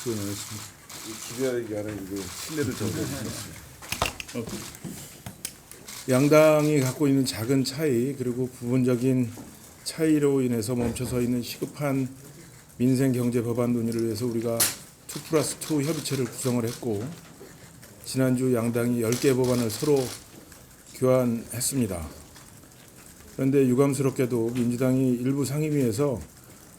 수고하셨습니다. 기자에게 하는 그 신뢰를 저버렸습니다. 양당이 갖고 있는 작은 차이 그리고 부분적인 차이로 인해서 멈춰서 있는 시급한 민생 경제 법안 논의를 위해서 우리가 2+2 협의체를 구성을 했고 지난주 양당이 10개 법안을 서로 교환했습니다. 그런데 유감스럽게도 민주당이 일부 상임위에서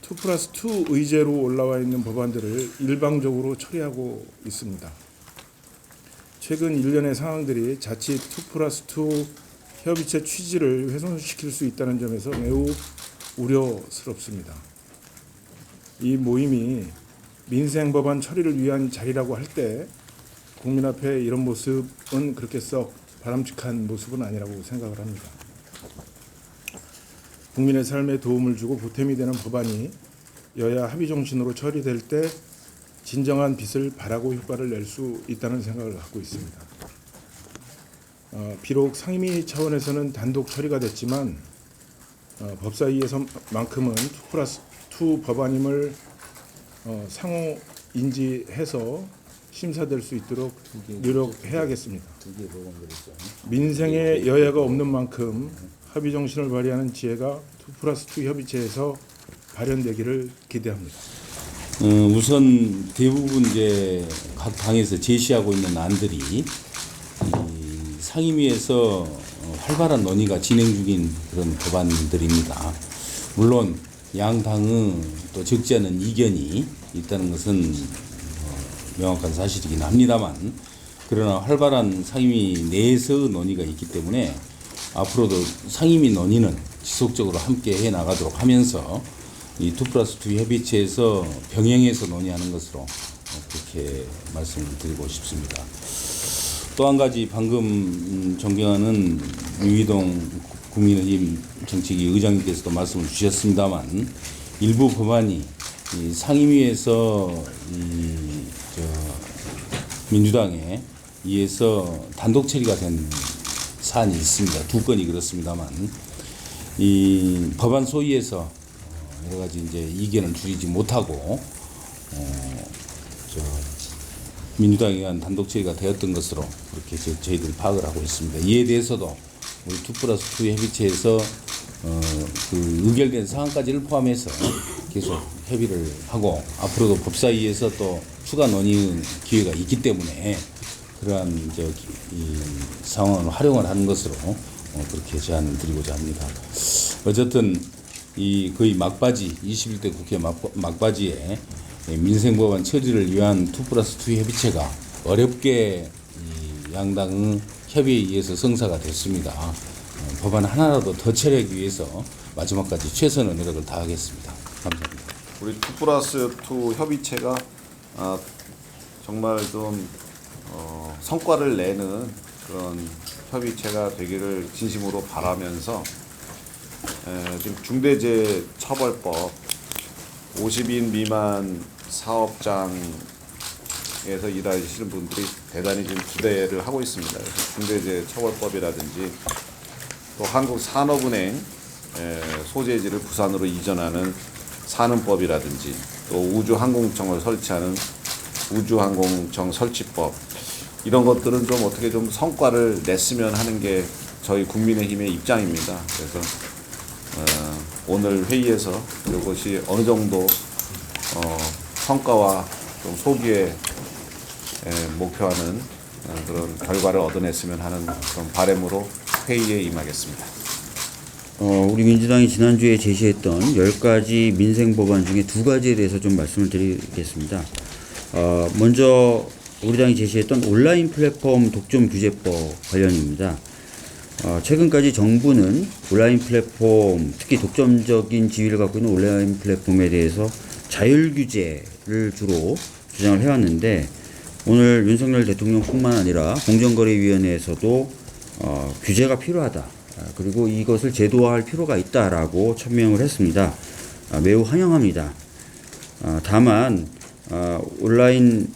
2+2 의제로 올라와 있는 법안들을 일방적으로 처리하고 있습니다. 최근 일련의 상황들이 자칫 2+2 협의체 취지를 훼손시킬 수 있다는 점에서 매우 우려스럽습니다. 이 모임이 민생 법안 처리를 위한 자리라고 할 때 국민 앞에 이런 모습은 그렇게 썩 바람직한 모습은 아니라고 생각을 합니다. 국민의 삶에 도움을 주고 보탬이 되는 법안이 여야 합의 정신으로 처리될 때 진정한 빛을 발하고 효과를 낼 수 있다는 생각을 갖고 있습니다. 비록 상임위 차원에서는 단독 처리가 됐지만 법사위에서만큼은 2+2 법안임을 상호 인지해서 심사될 수 있도록 노력해야겠습니다. 민생에 여야가 없는 만큼 합의 정신을 발휘하는 지혜가 2+2 협의체에서 발현되기를 기대합니다. 우선 대부분 이제 각 당에서 제시하고 있는 안들이 이 상임위에서 활발한 논의가 진행 중인 그런 법안들입니다. 물론 양 당은 또 적지 않은 이견이 있다는 것은 명확한 사실이긴 합니다만, 그러나 활발한 상임위 내에서 논의가 있기 때문에 앞으로도 상임위 논의는 지속적으로 함께 해 나가도록 하면서 이 2+2 협의체에서 병행해서 논의하는 것으로 그렇게 말씀을 드리고 싶습니다. 또 한 가지 방금 존경하는 유희동 국민의힘 정책위 의장님께서도 말씀을 주셨습니다만, 일부 법안이 이 상임위에서 민주당에 의해서 단독 처리가 된 사안이 있습니다. 2건이 그렇습니다만, 이 법안 소위에서 여러 가지 이제 이견을 줄이지 못하고 민주당에 의한 단독 처리가 되었던 것으로 그렇게 저희들이 파악을 하고 있습니다. 이에 대해서도 우리 2+2 협의체에서 그 의결된 사항까지를 포함해서 계속 협의를 하고, 앞으로도 법사위에서 또 추가 논의 기회가 있기 때문에 그러한 이 상황을 활용을 하는 것으로 그렇게 제안을 드리고자 합니다. 어쨌든 이 거의 막바지 21대 국회 막바지에 민생법안 처리를 위한 2+2 협의체가 어렵게 이 양당의 협의에 의해서 성사가 됐습니다. 법안 하나라도 더 처리하기 위해서 마지막까지 최선의 노력을 다하겠습니다. 감사합니다. 우리 2+2 협의체가 정말 좀 성과를 내는 그런 협의체가 되기를 진심으로 바라면서 지금 중대재해처벌법 50인 미만 사업장에서 일하시는 분들이 대단히 지금 기대를 하고 있습니다. 그래서 중대재해처벌법이라든지 또 한국산업은행 소재지를 부산으로 이전하는 산업법이라든지 또 우주항공청을 설치하는 우주항공청 설치법, 이런 것들은 좀 어떻게 좀 성과를 냈으면 하는 게 저희 국민의힘의 입장입니다. 그래서 오늘 회의에서 이것이 어느 정도 성과와 좀 소기에 목표하는 그런 결과를 얻어냈으면 하는 그런 바람으로 회의에 임하겠습니다. 우리 민주당이 지난주에 제시했던 10가지 민생 법안 중에 2가지에 대해서 좀 말씀을 드리겠습니다. 먼저 우리 당이 제시했던 온라인 플랫폼 독점 규제법 관련입니다. 최근까지 정부는 온라인 플랫폼, 특히 독점적인 지위를 갖고 있는 온라인 플랫폼에 대해서 자율 규제를 주로 주장을 해왔는데, 오늘 윤석열 대통령뿐만 아니라 공정거래위원회에서도 규제가 필요하다, 그리고 이것을 제도화할 필요가 있다라고 천명을 했습니다. 매우 환영합니다. 다만 온라인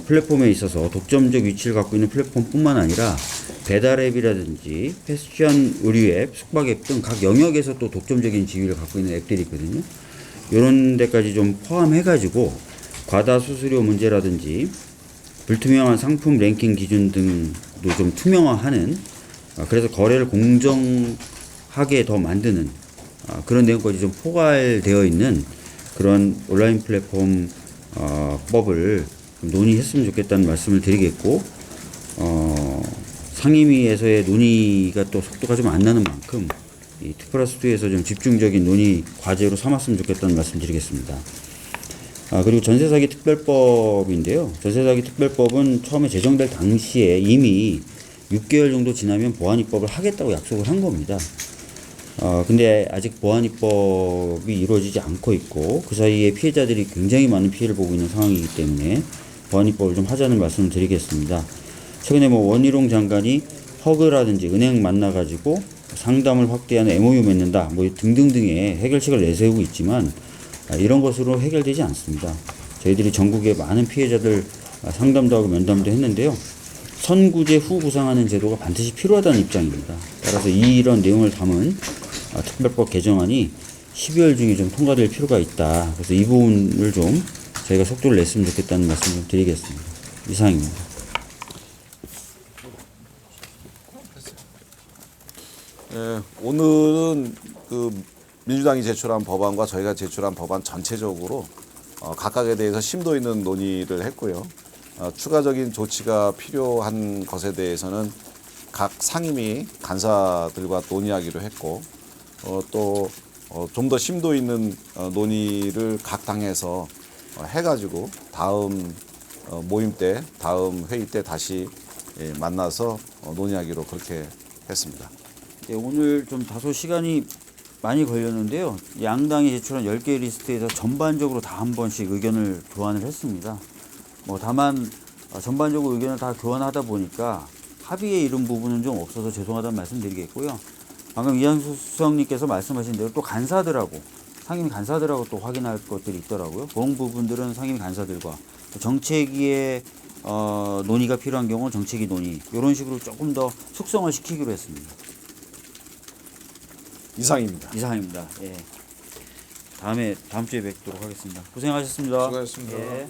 플랫폼에 있어서 독점적 위치를 갖고 있는 플랫폼뿐만 아니라 배달앱이라든지 패션 의류앱, 숙박앱 등 각 영역에서 또 독점적인 지위를 갖고 있는 앱들이 있거든요. 이런 데까지 좀 포함해가지고 과다 수수료 문제라든지 불투명한 상품 랭킹 기준 등도 좀 투명화하는, 그래서 거래를 공정하게 더 만드는 그런 내용까지 좀 포괄되어 있는 그런 온라인 플랫폼 법을 좀 논의했으면 좋겠다는 말씀을 드리겠고, 상임위에서의 논의가 또 속도가 좀 안 나는 만큼 이 2+2에서 좀 집중적인 논의 과제로 삼았으면 좋겠다는 말씀 드리겠습니다. 그리고 전세사기 특별법인데요. 전세사기 특별법은 처음에 제정될 당시에 이미 6개월 정도 지나면 보안입법을 하겠다고 약속을 한 겁니다. 근데 아직 보안입법이 이루어지지 않고 있고 그 사이에 피해자들이 굉장히 많은 피해를 보고 있는 상황이기 때문에 보안입법을 좀 하자는 말씀을 드리겠습니다. 최근에 원희룡 장관이 허그라든지 은행 만나가지고 상담을 확대하는 MOU 맺는다 등등등의 해결책을 내세우고 있지만 이런 것으로 해결되지 않습니다. 저희들이 전국의 많은 피해자들 상담도 하고 면담도 했는데요. 선구제 후 보상하는 제도가 반드시 필요하다는 입장입니다. 따라서 이런 내용을 담은 특별법 개정안이 12월 중에 좀 통과될 필요가 있다. 그래서 이 부분을 좀 저희가 속도를 냈으면 좋겠다는 말씀 좀 드리겠습니다. 이상입니다. 오늘은 그 민주당이 제출한 법안과 저희가 제출한 법안 전체적으로 각각에 대해서 심도 있는 논의를 했고요. 추가적인 조치가 필요한 것에 대해서는 각 상임위 간사들과 논의하기로 했고, 또 좀 더 심도 있는 논의를 각 당에서 해가지고 다음 모임 때, 다음 회의 때 다시 만나서 논의하기로 그렇게 했습니다. 네, 오늘 좀 다소 시간이 많이 걸렸는데요. 양당이 제출한 10개 리스트에서 전반적으로 다 한 번씩 의견을 교환을 했습니다. 다만 전반적으로 의견을 다 교환하다 보니까 합의에 이른 부분은 좀 없어서 죄송하다는 말씀 드리겠고요. 방금 이한수 수석님께서 말씀하신 대로 또 간사들하고 상임위 간사들하고 또 확인할 것들이 있더라고요. 그런 부분들은 상임위 간사들과 정책위의 논의가 필요한 경우 정책위 논의 이런 식으로 조금 더 숙성을 시키기로 했습니다. 이상입니다. 이상입니다. 예. 다음 주에 뵙도록 하겠습니다. 고생하셨습니다. 수고하셨습니다. 예.